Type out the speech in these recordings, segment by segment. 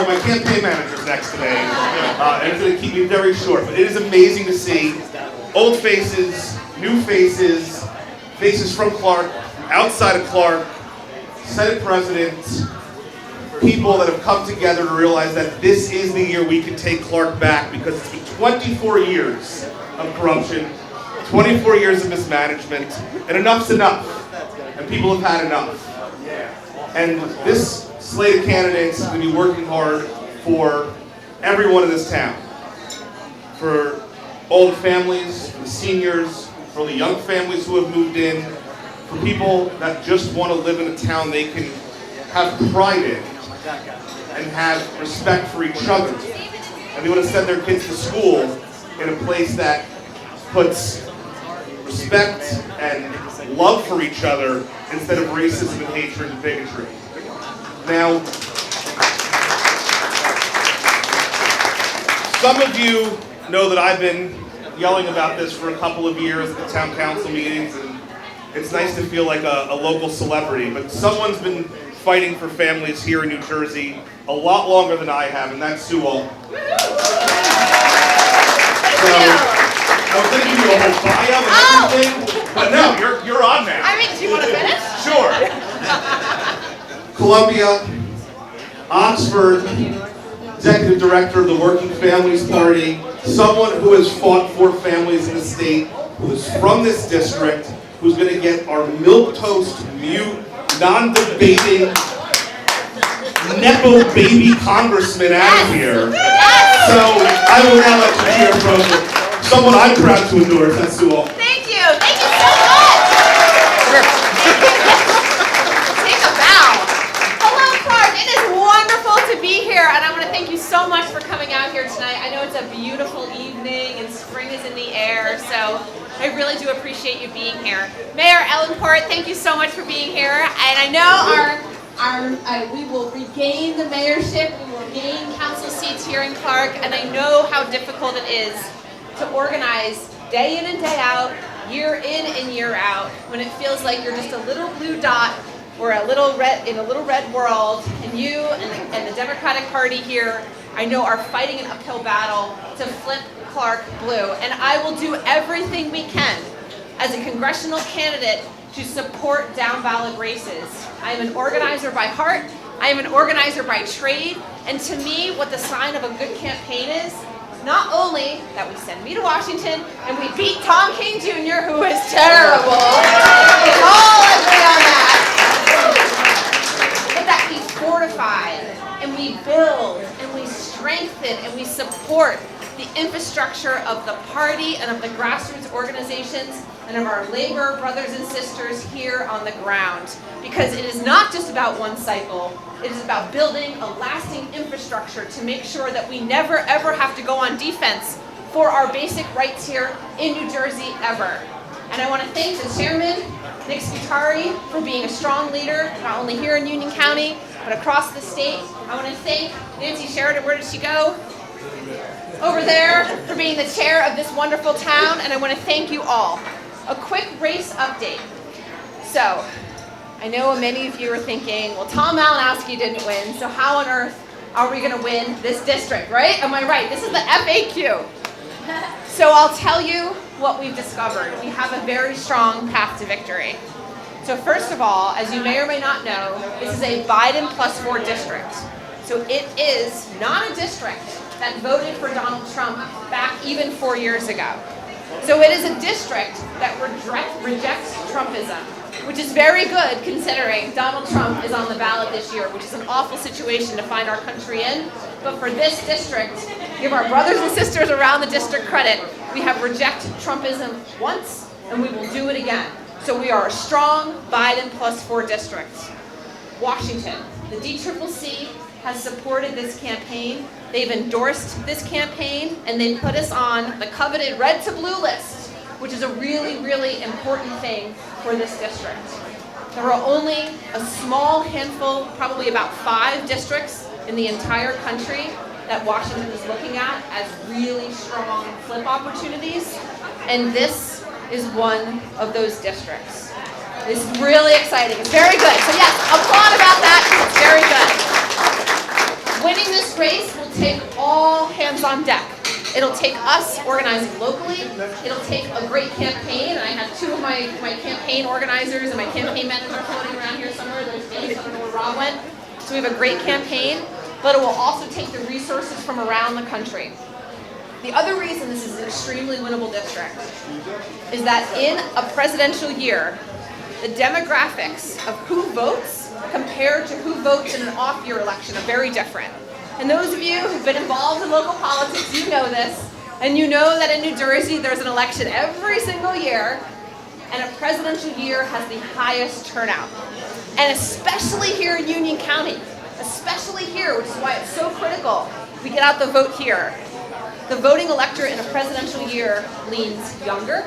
sorry, my campaign manager's next today, and it's going to keep me very short. But it is amazing to see old faces, new faces, faces from Clark, outside of Clark, Senate presidents, people that have come together to realize that this is the year we can take Clark back, because it's been 24 years of corruption, 24 years of mismanagement, and enough's enough. And people have had enough. And this slate of candidates is going to be working hard for everyone in this town. For all the families, for the seniors, for all the young families who have moved in, for people that just want to live in a town they can have pride in and have respect for each other. And they want to send their kids to school in a place that puts respect and love for each other instead of racism and hatred and bigotry. Now, some of you know that I've been yelling about this for a couple of years at the town council meetings, and it's nice to feel like a local celebrity, but someone's been fighting for families here in New Jersey a lot longer than I have, and that's Sewell. So, I was going to give you a whole bio and everything, but no, you're on now. I mean, do you want to finish? Sure. Columbia, Oxford, Executive Director of the Working Families Party, someone who has fought for families in the state, who is from this district, who's going to get our milquetoast, mute, non-debating, Nepo baby congressman out of here. So I will now let you hear from someone I'm proud to endorse. That's Sewell. Thank you. Thank you so much. Take a bow. Hello, Clark. It is wonderful to be here, and I want to thank you so much for coming out here tonight. I know it's a beautiful evening, and spring is in the air, so I really do appreciate you being here. Mayor Ellenport, thank you so much for being here, and I know we will regain the mayorship, we will gain council seats here in Clark, and I know how difficult it is to organize day in and day out, year in and year out, when it feels like you're just a little blue dot or a little red in a little red world, and you and the Democratic Party here, I know, are fighting an uphill battle to flip Clark blue, and I will do everything we can as a congressional candidate to support down ballot races. I am an organizer by heart, I am an organizer by trade, and to me, what the sign of a good campaign is, not only that we send me to Washington and we beat Tom King Jr., who is terrible, we all agree on that, but that we fortify and we build and we strengthen and we support the infrastructure of the party and of the grassroots organizations and of our labor brothers and sisters here on the ground. Because it is not just about one cycle, it is about building a lasting infrastructure to make sure that we never ever have to go on defense for our basic rights here in New Jersey ever. And I want to thank the chairman, Nick Scutari, for being a strong leader, not only here in Union County, but across the state. I want to thank Nancy Sheridan, where did she go? Over there, for being the chair of this wonderful town, and I want to thank you all. A quick race update. So, I know many of you are thinking, well, Tom Malinowski didn't win, so how on earth are we going to win this district, right? Am I right? This is the FAQ. So I'll tell you what we've discovered. We have a very strong path to victory. So first of all, as you may or may not know, this is a Biden +4 district. So it is not a district that voted for Donald Trump back even 4 years ago. So it is a district that rejects Trumpism, which is very good considering Donald Trump is on the ballot this year, which is an awful situation to find our country in. But for this district, give our brothers and sisters around the district credit. We have rejected Trumpism once, and we will do it again. So we are a strong Biden +4 district. Washington, the DCCC has supported this campaign. They've endorsed this campaign, and they put us on the coveted red to blue list, which is a really, really important thing for this district. There are only a small handful, probably about 5 districts in the entire country that Washington is looking at as really strong flip opportunities, and this is one of those districts. This is really exciting. It's very good. So yes, applaud about that. It's very good. Winning this race will take all hands on deck. It'll take us organizing locally. It'll take a great campaign, and I have two of my campaign organizers and my campaign manager floating around here somewhere. There's Dave, I don't know where Rob went. So we have a great campaign, but it will also take the resources from around the country. The other reason this is an extremely winnable district is that in a presidential year, the demographics of who votes compared to who votes in an off-year election are very different. And those of you who've been involved in local politics, you know this, and you know that in New Jersey there's an election every single year, and a presidential year has the highest turnout. And especially here in Union County, especially here, which is why it's so critical we get out the vote here. The voting electorate in a presidential year leans younger,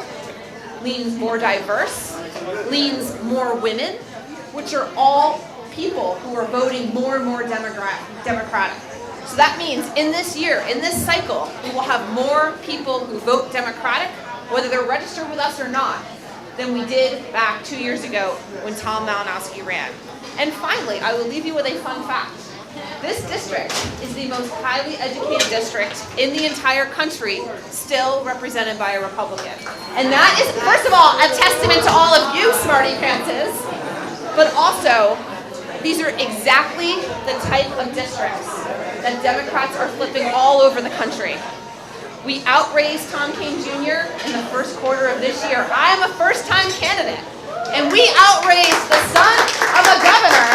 leans more diverse, leans more women, which are all people who are voting more and more Democratic. So that means in this year, in this cycle, we will have more people who vote Democratic, whether they're registered with us or not, than we did back 2 years ago when Tom Malinowski ran. And finally, I will leave you with a fun fact. This district is the most highly educated district in the entire country, still represented by a Republican. And that is, first of all, a testament to all of you smarty pantses, but also, these are exactly the type of districts that Democrats are flipping all over the country. We outraised Tom Kean Jr. in the first quarter of this year. I am a first-time candidate, and we outraised the son of a governor,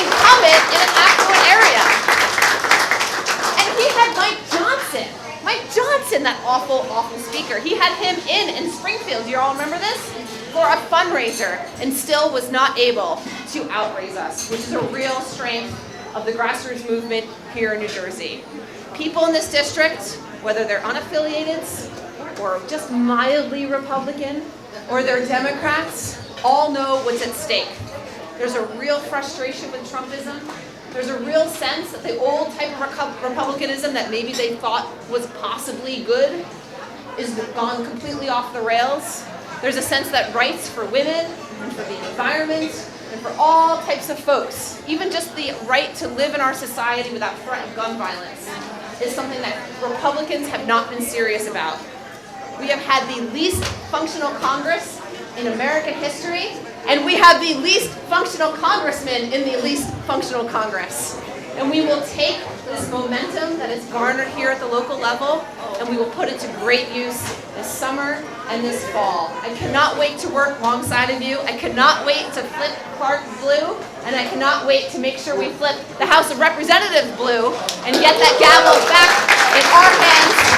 incumbent in an affluent area. And he had Mike Johnson, that awful, awful speaker. He had him in Springfield. Do you all remember this? For a fundraiser, and still was not able to outraise us, which is a real strength of the grassroots movement here in New Jersey. People in this district, whether they're unaffiliated or just mildly Republican, or they're Democrats, all know what's at stake. There's a real frustration with Trumpism. There's a real sense that the old type of Republicanism that maybe they thought was possibly good is gone completely off the rails. There's a sense that rights for women and for the environment and for all types of folks, even just the right to live in our society without threat of gun violence, is something that Republicans have not been serious about. We have had the least functional Congress in American history, and we have the least functional congressman in the least functional Congress. And we will take this momentum that is garnered here at the local level, and we will put it to great use this summer and this fall. I cannot wait to work alongside of you. I cannot wait to flip Clark blue, and I cannot wait to make sure we flip the House of Representatives blue and get that gavel back in our hands